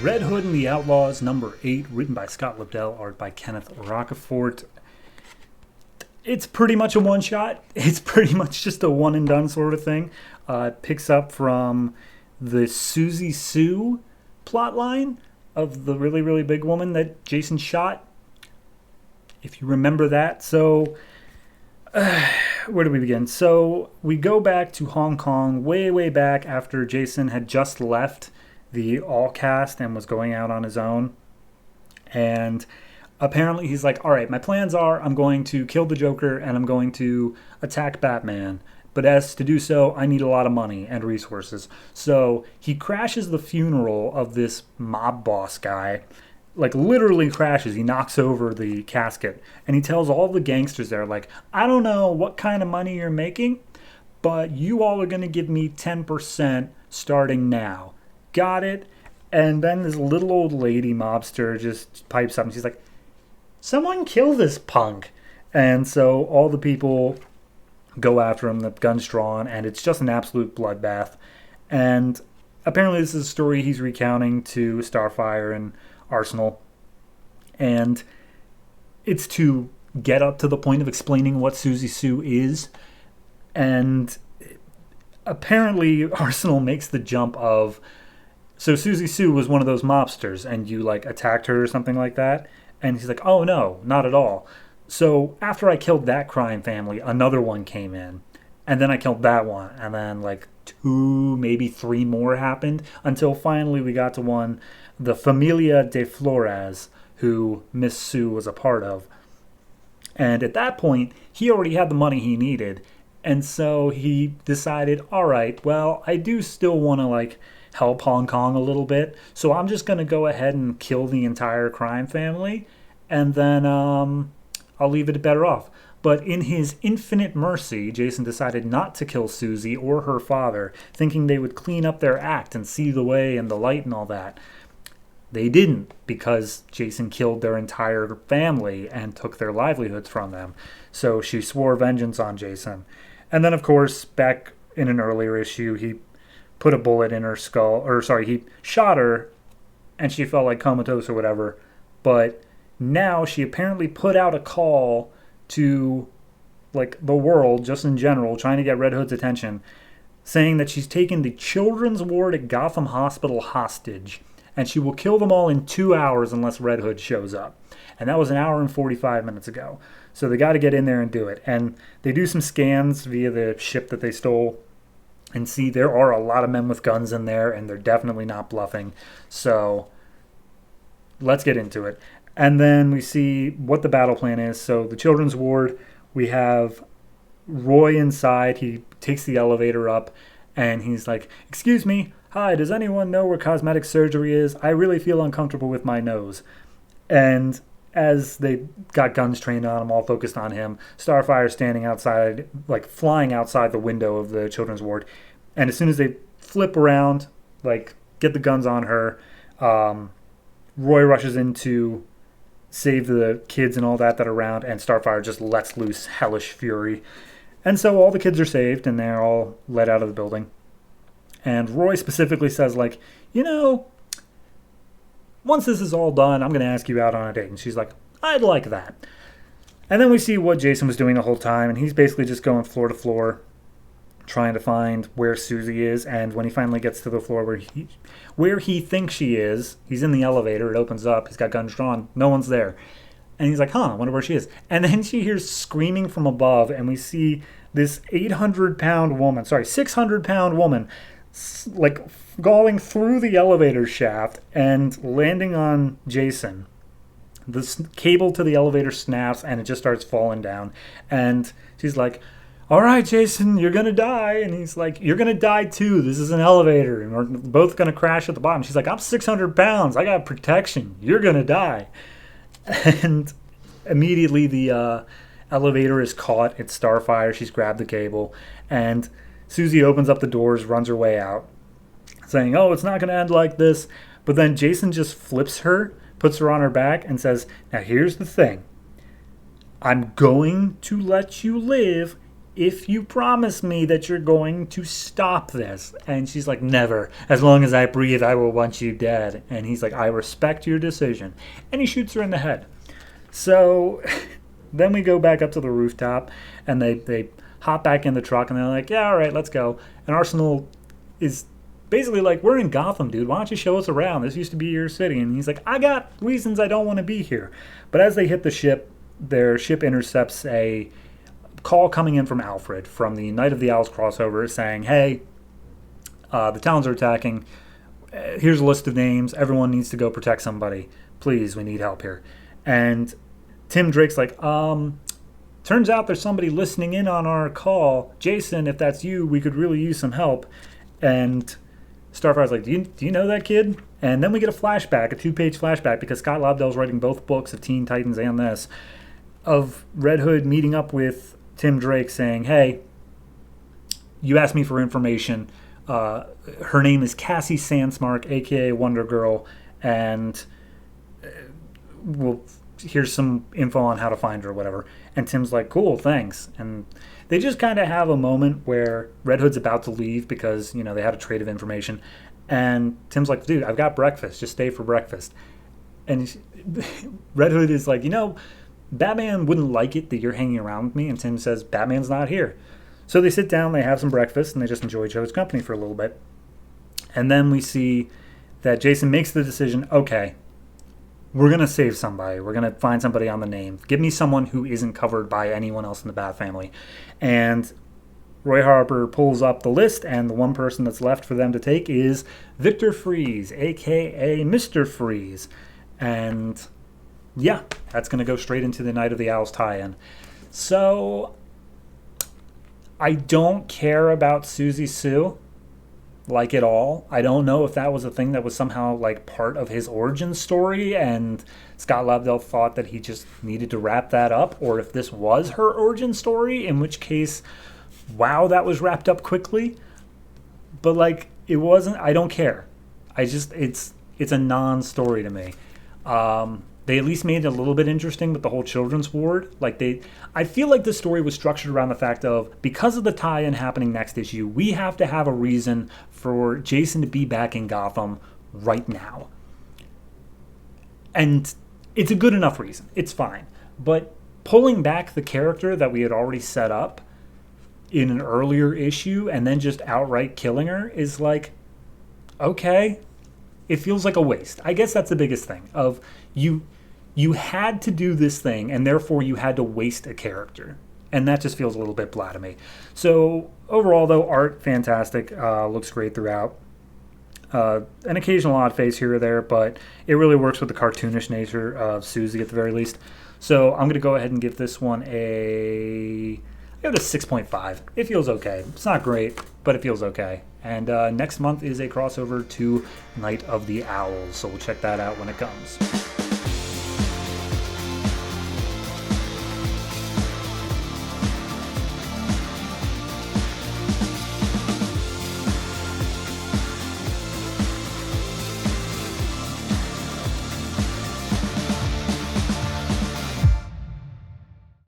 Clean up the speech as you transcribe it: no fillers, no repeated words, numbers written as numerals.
Red Hood and the Outlaws, number 8, written by Scott Lobdell, art by Kenneth Rockefort. It's pretty much a one-shot. It's pretty much just a one-and-done sort of thing. It picks up from the Susie Sue plotline of the really, really big woman that Jason shot, if you remember that. So, where do we begin? So, we go back to Hong Kong, way, way back after Jason had just left the all cast and was going out on his own. And apparently he's like, all right, my plans are I'm going to kill the Joker and I'm going to attack Batman. But as to do so, I need a lot of money and resources. So he crashes the funeral of this mob boss guy. Like, literally crashes. He knocks over the casket. And he tells all the gangsters there, like, I don't know what kind of money you're making, but you all are going to give me 10% starting now. Got it? And then this little old lady mobster just pipes up and she's like, someone kill this punk. And so all the people go after him, the gun's drawn, and it's just an absolute bloodbath. And apparently this is a story he's recounting to Starfire and Arsenal. And it's to get up to the point of explaining what Susie Sue is. And apparently Arsenal makes the jump of, so Susie Sue was one of those mobsters and you like attacked her or something like that. And he's like, oh no, not at all. So after I killed that crime family, another one came in. And then I killed that one. And then like 2, maybe 3 more happened. Until finally we got to one, the Familia de Flores, who Miss Sue was a part of. And at that point, he already had the money he needed. And so he decided, all right, well, I do still want to like help Hong Kong a little bit. So I'm just going to go ahead and kill the entire crime family. And then I'll leave it better off. But in his infinite mercy, Jason decided not to kill Susie or her father, thinking they would clean up their act and see the way and the light and all that. They didn't, because Jason killed their entire family and took their livelihoods from them. So she swore vengeance on Jason. And then, of course, back in an earlier issue, he put a bullet in her skull, he shot her and she felt like comatose or whatever. But now she apparently put out a call to like the world, just in general, trying to get Red Hood's attention, saying that she's taken the children's ward at Gotham Hospital hostage, and she will kill them all in 2 hours unless Red Hood shows up. And that was an hour and 45 minutes ago. So they got to get in there and do it. And they do some scans via the ship that they stole and see there are a lot of men with guns in there, and they're definitely not bluffing. So let's get into it. And then we see what the battle plan is. So the children's ward, we have Roy inside. He takes the elevator up, and he's like, excuse me, hi, does anyone know where cosmetic surgery is? I really feel uncomfortable with my nose. And as they got guns trained on him, all focused on him, Starfire standing outside, like flying outside the window of the children's ward. And as soon as they flip around, like get the guns on her, Roy rushes in to save the kids and all that are around, and Starfire just lets loose hellish fury. And so all the kids are saved, and they're all let out of the building. And Roy specifically says, like, you know, once this is all done, I'm going to ask you out on a date. And she's like, I'd like that. And then we see what Jason was doing the whole time, and he's basically just going floor to floor, trying to find where Susie is. And when he finally gets to the floor where he thinks she is, he's in the elevator, it opens up, he's got guns drawn, no one's there. And he's like, I wonder where she is. And then she hears screaming from above, and we see this 600-pound woman, like going through the elevator shaft and landing on Jason. The cable to the elevator snaps and it just starts falling down. And she's like, all right, Jason, you're going to die. And he's like, you're going to die too. This is an elevator and we're both going to crash at the bottom. She's like, I'm 600 pounds. I got protection. You're going to die. And immediately the elevator is caught. It's Starfire. She's grabbed the cable. And Susie opens up the doors, runs her way out, saying, oh, it's not going to end like this. But then Jason just flips her, puts her on her back, and says, now here's the thing. I'm going to let you live if you promise me that you're going to stop this. And she's like, never. As long as I breathe, I will want you dead. And he's like, I respect your decision. And he shoots her in the head. So then we go back up to the rooftop, and they hop back in the truck, and they're like, yeah, all right, let's go. And Arsenal is basically like, we're in Gotham, dude. Why don't you show us around? This used to be your city. And he's like, I got reasons I don't want to be here. But as they hit the ship, their ship intercepts a call coming in from Alfred from the Night of the Owls crossover saying, hey, the towns are attacking. Here's a list of names. Everyone needs to go protect somebody. Please, we need help here. And Tim Drake's like, turns out there's somebody listening in on our call. Jason, if that's you, we could really use some help. And Starfire's like, do you know that kid? And then we get a flashback, a 2-page flashback, because Scott Lobdell's writing both books of Teen Titans and this, of Red Hood meeting up with Tim Drake saying, hey, you asked me for information. Her name is Cassie Sandsmark, a.k.a. Wonder Girl, and here's some info on how to find her or whatever. And Tim's like, cool, thanks. And they just kind of have a moment where Red Hood's about to leave because, you know, they had a trade of information. And Tim's like, dude, I've got breakfast. Just stay for breakfast. And Red Hood is like, you know, Batman wouldn't like it that you're hanging around with me. And Tim says, Batman's not here. So they sit down, they have some breakfast, and they just enjoy each other's company for a little bit. And then we see that Jason makes the decision, okay, we're going to save somebody. We're going to find somebody on the name. Give me someone who isn't covered by anyone else in the Bat family. And Roy Harper pulls up the list, and the one person that's left for them to take is Victor Freeze, a.k.a. Mr. Freeze. And yeah, that's going to go straight into the Night of the Owls tie-in. So I don't care about Susie Sue, like, at all. I don't know if that was a thing that was somehow like part of his origin story, and Scott Lobdell thought that he just needed to wrap that up, or if this was her origin story, in which case, wow, that was wrapped up quickly. But like, it wasn't. I don't care. It's a non-story to me. They at least made it a little bit interesting with the whole children's ward. I feel like the story was structured around the fact of, because of the tie-in happening next issue, we have to have a reason for Jason to be back in Gotham right now. And it's a good enough reason. It's fine. But pulling back the character that we had already set up in an earlier issue and then just outright killing her is like, okay, it feels like a waste. I guess that's the biggest thing of you had to do this thing, and therefore you had to waste a character. And that just feels a little bit blah to me. So overall, though, art, fantastic. Looks great throughout. An occasional odd face here or there, but it really works with the cartoonish nature of Susie at the very least. So I'm going to go ahead and give this one I give it a 6.5. It feels okay. It's not great, but it feels okay. And next month is a crossover to Night of the Owls, so we'll check that out when it comes.